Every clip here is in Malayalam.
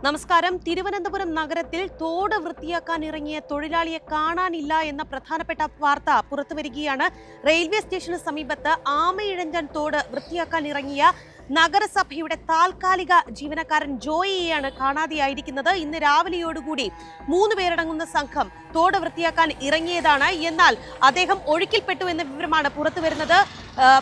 നമസ്കാരം. തിരുവനന്തപുരം നഗരത്തിൽ തോട് വൃത്തിയാക്കാൻ ഇറങ്ങിയ തൊഴിലാളിയെ കാണാനില്ല എന്ന പ്രധാനപ്പെട്ട വാർത്ത പുറത്തുവരികയാണ്. റെയിൽവേ സ്റ്റേഷന് സമീപത്ത് ആമയിഴഞ്ചൻ തോട് വൃത്തിയാക്കാൻ ഇറങ്ങിയ നഗരസഭയുടെ താൽക്കാലിക ജീവനക്കാരൻ ജോയിയെയാണ് കാണാതെയായിരിക്കുന്നത്. ഇന്ന് രാവിലെയോടുകൂടി 3 പേരടങ്ങുന്ന സംഘം തോട് വൃത്തിയാക്കാൻ ഇറങ്ങിയതാണ്. എന്നാൽ അദ്ദേഹം ഒഴുക്കിൽപ്പെട്ടു എന്ന വിവരമാണ് പുറത്തുവരുന്നത്.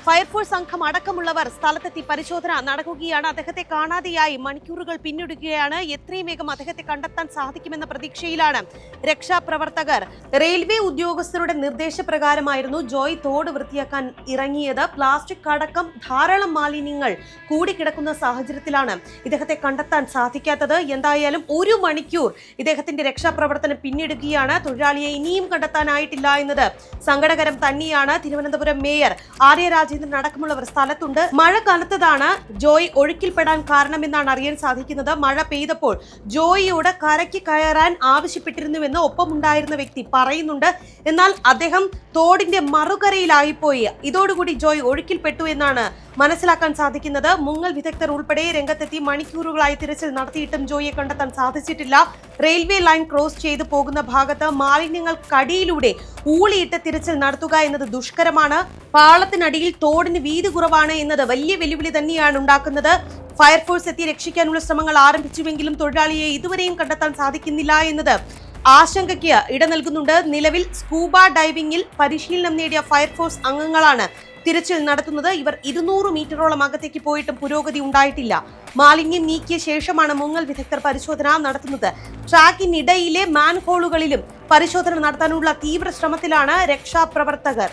ഫയർഫോഴ്സ് സംഘം അടക്കമുള്ളവർ സ്ഥലത്തെത്തി പരിശോധന നടക്കുകയാണ്. അദ്ദേഹത്തെ കാണാതെയായി മണിക്കൂറുകൾ പിന്നിടുകയാണ്. എത്രയും വേഗം അദ്ദേഹത്തെ കണ്ടെത്താൻ സാധിക്കുമെന്ന പ്രതീക്ഷയിലാണ് രക്ഷാപ്രവർത്തകർ. റെയിൽവേ ഉദ്യോഗസ്ഥരുടെ നിർദ്ദേശപ്രകാരമായിരുന്നു ജോയ് തോട് വൃത്തിയാക്കാൻ ഇറങ്ങിയത്. പ്ലാസ്റ്റിക് അടക്കം ധാരാളം മാലിന്യങ്ങൾ കൂടിക്കിടക്കുന്ന സാഹചര്യത്തിലാണ് ഇദ്ദേഹത്തെ കണ്ടെത്താൻ സാധിക്കാത്തത്. എന്തായാലും 1 മണിക്കൂർ ഇദ്ദേഹത്തിന്റെ രക്ഷാപ്രവർത്തനം പിന്നിടുകയാണ്. തൊഴിലാളിയെ ഇനിയും കണ്ടെത്താനായിട്ടില്ല എന്നത് സങ്കടകരം തന്നെയാണ്. തിരുവനന്തപുരം മേയർ ആര്യ രാജേന്ദ്രൻ അടക്കമുള്ളവർ സ്ഥലത്തുണ്ട്. മഴ കനത്തതാണ് ജോയ് ഒഴുക്കിൽപ്പെടാൻ കാരണമെന്നാണ് അറിയാൻ സാധിക്കുന്നത്. മഴ പെയ്തപ്പോൾ ജോയിയോട് കരയ്ക്ക് കയറാൻ ആവശ്യപ്പെട്ടിരുന്നുവെന്ന് ഒപ്പമുണ്ടായിരുന്ന വ്യക്തി പറയുന്നുണ്ട്. എന്നാൽ അദ്ദേഹം തോടിന്റെ മറുകരയിലായിപ്പോയി. ഇതോടുകൂടി ജോയ് ഒഴുക്കിൽപ്പെട്ടു എന്നാണ് മനസ്സിലാക്കാൻ സാധിക്കുന്നത്. മുങ്ങൽ വിദഗ്ധർ ഉൾപ്പെടെ രംഗത്തെത്തി മണിക്കൂറുകളായി തിരച്ചിൽ നടത്തിയിട്ടും ജോയിയെ കണ്ടെത്താൻ സാധിച്ചിട്ടില്ല. റെയിൽവേ ലൈൻ ക്രോസ് ചെയ്തു പോകുന്ന ഭാഗത്ത് മാലിന്യങ്ങൾക്കടിയിലൂടെ ഊളിയിട്ട് തിരച്ചിൽ നടത്തുക എന്നത് ദുഷ്കരമാണ്. പാളത്തിനടിയിൽ തോടിന് വീതി കുറവാണ് എന്നത് വലിയ വെല്ലുവിളി തന്നെയാണ് ഉണ്ടാക്കുന്നത്. ഫയർഫോഴ്സ് എത്തി രക്ഷിക്കാനുള്ള ശ്രമങ്ങൾ ആരംഭിച്ചുവെങ്കിലും തൊഴിലാളിയെ ഇതുവരെയും കണ്ടെത്താൻ സാധിക്കുന്നില്ല എന്നത് ആശങ്കയ്ക്ക് ഇട നൽകുന്നുണ്ട്. നിലവിൽ സ്കൂബ ഡൈവിംഗിൽ പരിശീലനം നേടിയ ഫയർഫോഴ്സ് അംഗങ്ങളാണ് തിരച്ചിൽ നടത്തുന്നത്. ഇവർ 200 മീറ്ററോളം അകത്തേക്ക് പോയിട്ടും പുരോഗതി ഉണ്ടായിട്ടില്ല. മാലിന്യം നീക്കിയ ശേഷമാണ് മുങ്ങൽ വിദഗ്ധർ പരിശോധന നടത്തുന്നത്. ട്രാക്കിനിടയിലെ മാൻഹോളുകളിലും പരിശോധന നടത്താനുള്ള തീവ്ര ശ്രമത്തിലാണ് രക്ഷാപ്രവർത്തകർ.